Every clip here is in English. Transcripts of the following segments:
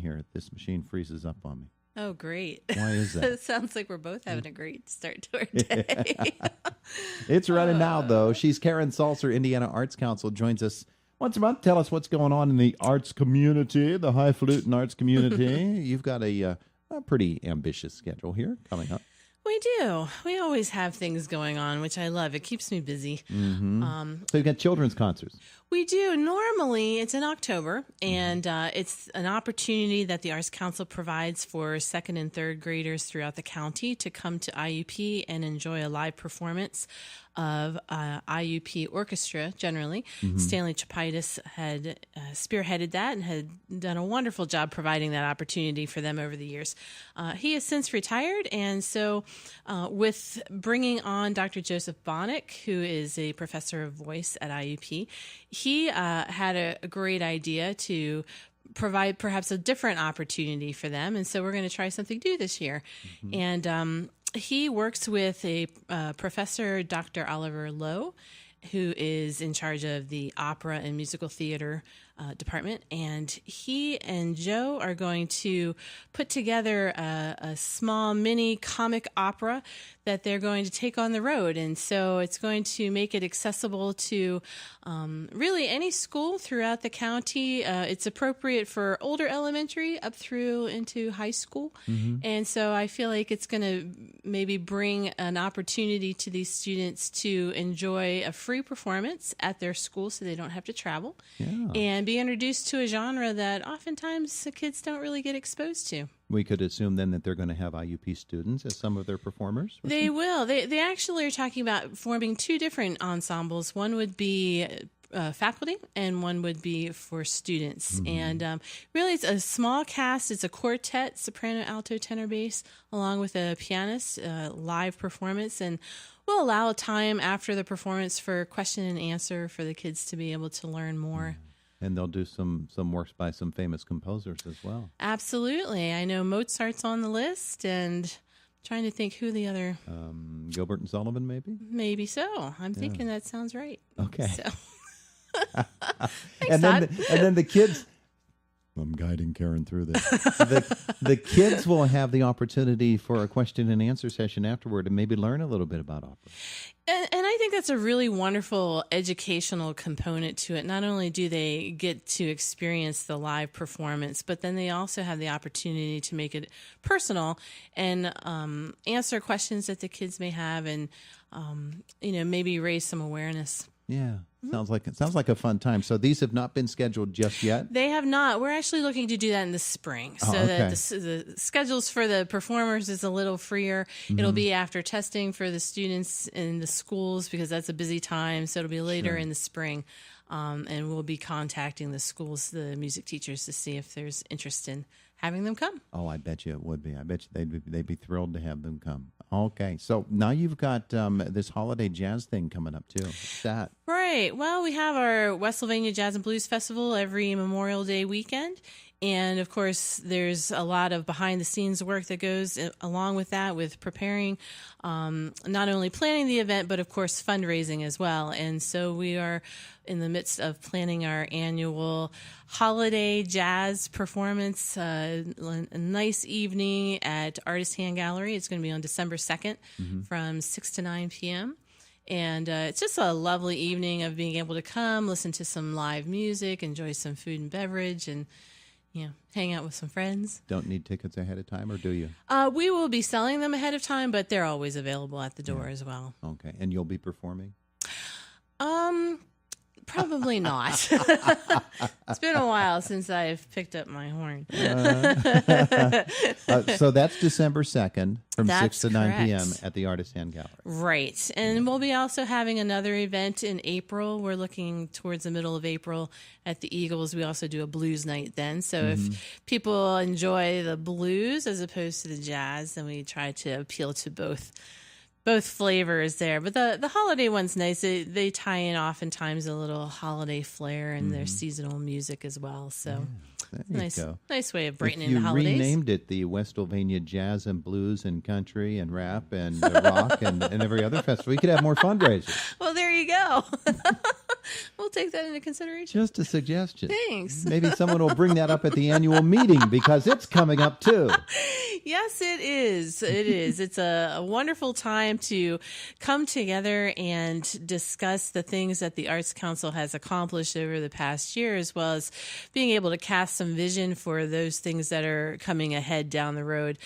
here, this machine freezes up on me. Oh, great. Why is that? It sounds like we're both having a great start to our day. It's running now, though. She's Karen Salser, Indiana Arts Council, joins us once a month. Tell us what's going on in the arts community, the highfalutin arts community. You've got a pretty ambitious schedule here coming up. We do. We always have things going on, which I love. It keeps me busy. Mm-hmm. So you've got children's concerts. We do. Normally, it's in October, and it's an opportunity that the Arts Council provides for second and third graders throughout the county to come to IUP and enjoy a live performance of IUP orchestra, generally. Mm-hmm. Stanley Chapitis had spearheaded that and had done a wonderful job providing that opportunity for them over the years. He has since retired, and so with bringing on Dr. Joseph Bonnick, who is a professor of voice at IUP, he had a great idea to provide perhaps a different opportunity for them, and so we're going to try something new this year. Mm-hmm. And he works with a professor, Dr. Oliver Lowe, who is in charge of the opera and musical theater department. And he and Joe are going to put together a small mini comic opera that they're going to take on the road. And so it's going to make it accessible to really any school throughout the county. It's appropriate for older elementary up through into high school. Mm-hmm. And so I feel like it's going to maybe bring an opportunity to these students to enjoy a free performance at their school so they don't have to travel. Yeah. And be introduced to a genre that oftentimes the kids don't really get exposed to. We could assume then that they're going to have IUP students as some of their performers? They will. They actually are talking about forming two different ensembles. One would be faculty and one would be for students. Mm-hmm. And really it's a small cast. It's a quartet, soprano, alto, tenor, bass, along with a pianist, live performance. And we'll allow time after the performance for question and answer for the kids to be able to learn more. Mm-hmm. And they'll do some works by some famous composers as well. Absolutely. I know Mozart's on the list, and I'm trying to think who the other... Gilbert and Sullivan, maybe? Maybe so. I'm thinking that sounds right. Okay. So. Thanks, and then the kids... I'm guiding Karen through this. The kids will have the opportunity for a question and answer session afterward and maybe learn a little bit about opera. And I think that's a really wonderful educational component to it. Not only do they get to experience the live performance, but then they also have the opportunity to make it personal and answer questions that the kids may have and, maybe raise some awareness. Yeah. Sounds like a fun time. So these have not been scheduled just yet? They have not. We're actually looking to do that in the spring. So that the schedules for the performers is a little freer. Mm-hmm. It'll be after testing for the students in the schools because that's a busy time. So it'll be later in the spring. And we'll be contacting the schools, the music teachers, to see if there's interest in having them come. Oh, I bet you it would be. I bet you they'd be thrilled to have them come. Okay, so now you've got this holiday jazz thing coming up too. What's that? Right. Well, we have our West Sylvania Jazz and Blues Festival every Memorial Day weekend. And, of course, there's a lot of behind-the-scenes work that goes along with that, with preparing, not only planning the event, but, of course, fundraising as well. And so we are in the midst of planning our annual holiday jazz performance, a nice evening at Artist Hand Gallery. It's going to be on December 2nd from 6 to 9 p.m., and it's just a lovely evening of being able to come, listen to some live music, enjoy some food and beverage, and hang out with some friends. Don't need tickets ahead of time, or do you? We will be selling them ahead of time, but they're always available at the door as well. Okay, and you'll be performing? Probably not. It's been a while since I've picked up my horn. So that's December 2nd from 6 to 9 correct. p.m. at the Artist Hand Gallery. Right. And we'll be also having another event in April. We're looking towards the middle of April at the Eagles. We also do a blues night then. So if people enjoy the blues as opposed to the jazz, then we try to appeal to both flavors there. But the holiday one's nice. They tie in oftentimes a little holiday flair and their seasonal music as well. So nice way of brightening the holidays. You renamed it the West Sylvania Jazz and Blues and Country and Rap and Rock and every other festival. We could have more fundraisers. Well, there you go. We'll take that into consideration. Just a suggestion. Thanks. Maybe someone will bring that up at the annual meeting because it's coming up too. Yes, it is. It is. It's a wonderful time to come together and discuss the things that the Arts Council has accomplished over the past year, as well as being able to cast some vision for those things that are coming ahead down the road.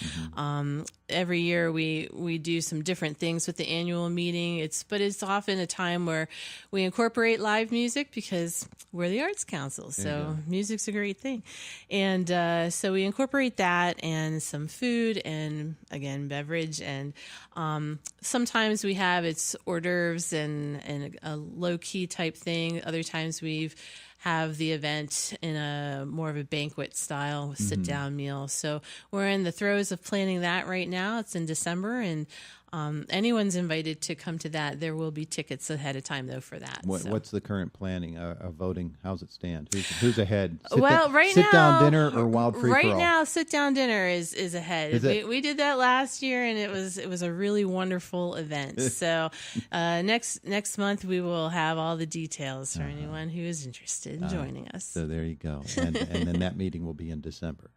Every year we do some different things with the annual meeting. But it's often a time where we incorporate live music because we're the Arts Council, so music's a great thing. And so we incorporate that and some food and, again, beverage. And sometimes we have it's hors d'oeuvres and a low-key type thing. Other times we've have the event in a more of a banquet style sit-down meal. So we're in the throes of planning that right now. It's in December, and anyone's invited to come to that. There will be tickets ahead of time, though, for that. What's the current planning of voting? How's it stand? Who's ahead? Right sit now, down dinner or wild free right for all? now, sit-down dinner is ahead. We did that last year, and it was a really wonderful event. So next month we will have all the details for anyone who is interested in joining us. So there you go. And then that meeting will be in December.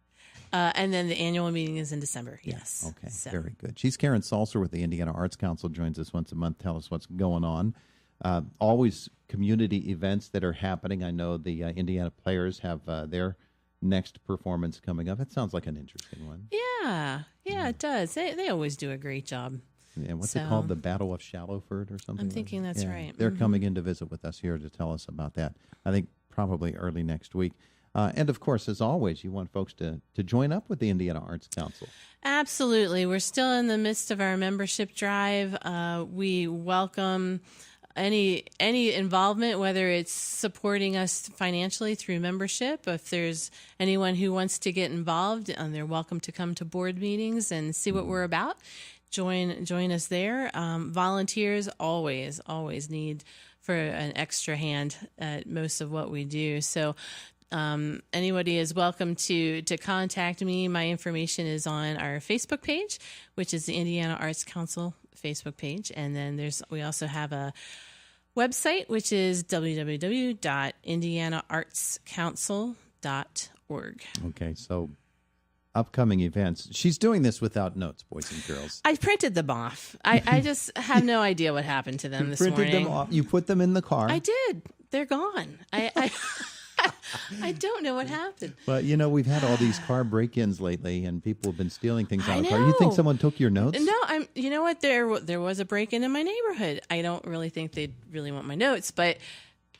And then the annual meeting is in December. Yes. Okay. Very good. She's Karen Salser with the Indiana Arts Council. Joins us once a month. Tell us what's going on. Always community events that are happening. I know the Indiana Players have their next performance coming up. It sounds like an interesting one. Yeah, it does. They always do a great job. And what's it called? The Battle of Shallowford or something? I'm thinking that's right. They're coming in to visit with us here to tell us about that. I think probably early next week. And, of course, as always, you want folks to join up with the Indiana Arts Council. Absolutely. We're still in the midst of our membership drive. We welcome any involvement, whether it's supporting us financially through membership. If there's anyone who wants to get involved, they're welcome to come to board meetings and see what we're about. Join us there. Volunteers always need for an extra hand at most of what we do. So anybody is welcome to contact me. My information is on our Facebook page, which is the Indiana Arts Council Facebook page. And then we also have a website, which is www.indianaartscouncil.org. Okay, so upcoming events. She's doing this without notes, boys and girls. I printed them off. I just have no idea what happened to them this morning. Printed them off. You put them in the car. I did. They're gone. I don't know what happened. But, we've had all these car break-ins lately, and people have been stealing things out of the car. You think someone took your notes? No, you know what? There was a break-in in my neighborhood. I don't really think they'd really want my notes, but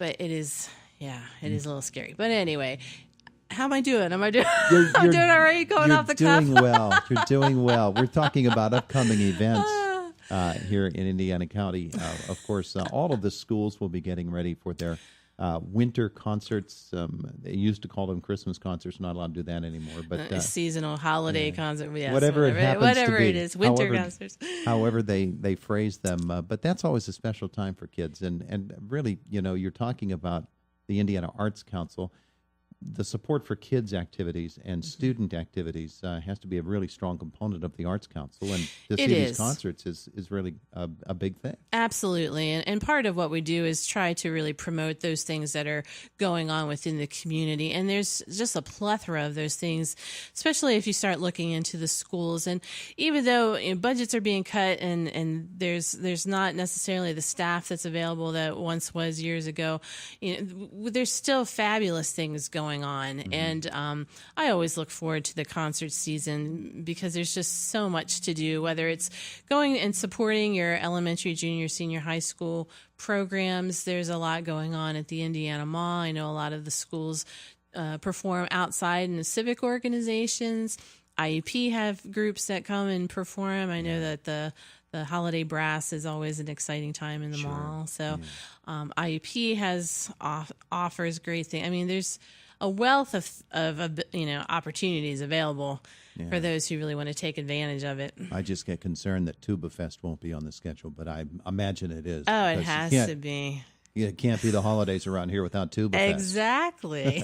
it is, it is a little scary. But anyway, how am I doing? I'm doing all right going off the cuff? You're doing well. We're talking about upcoming events here in Indiana County. Of course, all of the schools will be getting ready for their winter concerts. They used to call them Christmas concerts. Not allowed to do that anymore. But seasonal holiday concert, yes, whatever it happens to be. It is, winter concerts. However they phrase them. But that's always a special time for kids. And really, you're talking about the Indiana Arts Council. The support for kids' activities and student activities has to be a really strong component of the Arts Council, and to see these concerts is really a big thing. Absolutely, and part of what we do is try to really promote those things that are going on within the community, and there's just a plethora of those things, especially if you start looking into the schools. And even though budgets are being cut and there's not necessarily the staff that's available that once was years ago, there's still fabulous things going on. And I always look forward to the concert season because there's just so much to do, whether it's going and supporting your elementary, junior, senior high school programs. There's a lot going on at the Indiana Mall. I know a lot of the schools perform outside in the civic organizations. IUP have groups that come and perform. I know that the holiday brass is always an exciting time in the mall. So IUP offers great things. I mean, there's a wealth of opportunities available for those who really want to take advantage of it. I just get concerned that Tuba Fest won't be on the schedule, but I imagine it is. Oh, it has to be. It can't be the holidays around here without Tuba Fest. Exactly.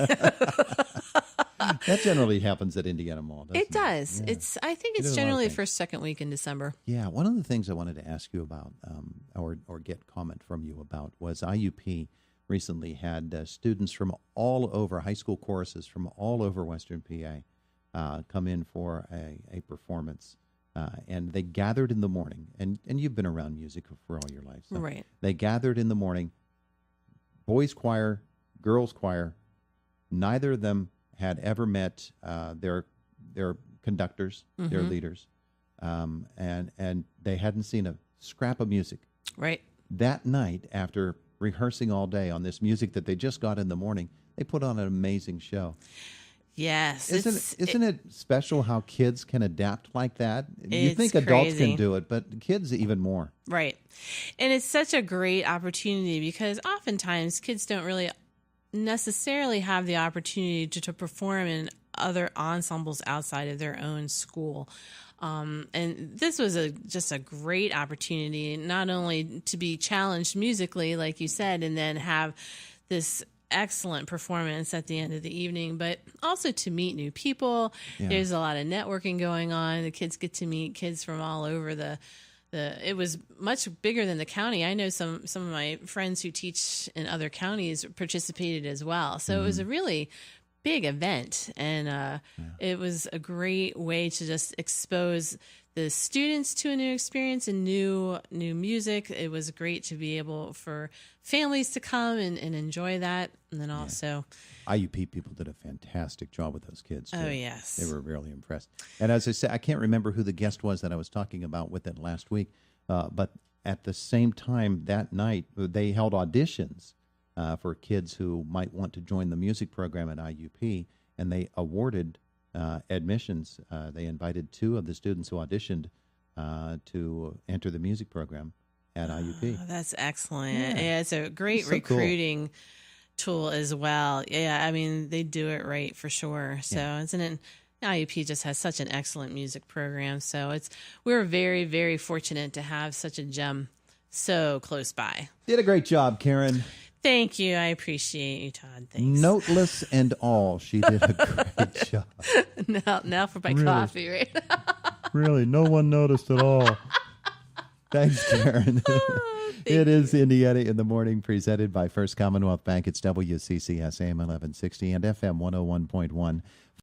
That generally happens at Indiana Mall, doesn't it? It does. Yeah. I think it's generally the first, second week in December. Yeah. One of the things I wanted to ask you about or get comment from you about was IUP recently had students from all over, high school choruses from all over Western PA come in for a performance. And they gathered in the morning, and you've been around music for all your life. So Right. They gathered in the morning, boys choir, girls choir. Neither of them had ever met their conductors, their leaders, and they hadn't seen a scrap of music. Right. That night, after rehearsing all day on this music that they just got in the morning, they put on an amazing show. Yes. Isn't it special how kids can adapt like that? You It's think adults crazy. can do it, but kids even more. Right. And it's such a great opportunity because oftentimes kids don't really necessarily have the opportunity to perform in other ensembles outside of their own school. And this was just a great opportunity, not only to be challenged musically, like you said, and then have this excellent performance at the end of the evening, but also to meet new people. Yeah. There's a lot of networking going on. The kids get to meet kids from all over it was much bigger than the county. I know some of my friends who teach in other counties participated as well. So it was a really big event, and it was a great way to just expose the students to a new experience and new music. It was great to be able for families to come and enjoy that, and then also IUP people did a fantastic job with those kids, too. Oh, yes. They were really impressed. And as I said, I can't remember who the guest was that I was talking about with it last week, but at the same time that night, they held auditions for kids who might want to join the music program at IUP, and they awarded admissions. They invited 2 of the students who auditioned to enter the music program at IUP. Oh, that's excellent. Yeah. Yeah, it's a great So cool. recruiting tool as well. Yeah, I mean, they do it right for sure. So IUP just has such an excellent music program. So we're very, very fortunate to have such a gem so close by. Did a great job, Karen. Thank you. I appreciate you, Todd. Thanks. Noteless and all, she did a great job. Now for my Really? coffee, right? Really, no one noticed at all. Thanks, Karen. It is Indiana in the Morning, presented by First Commonwealth Bank. It's WCCS AM 1160 and FM 101.1.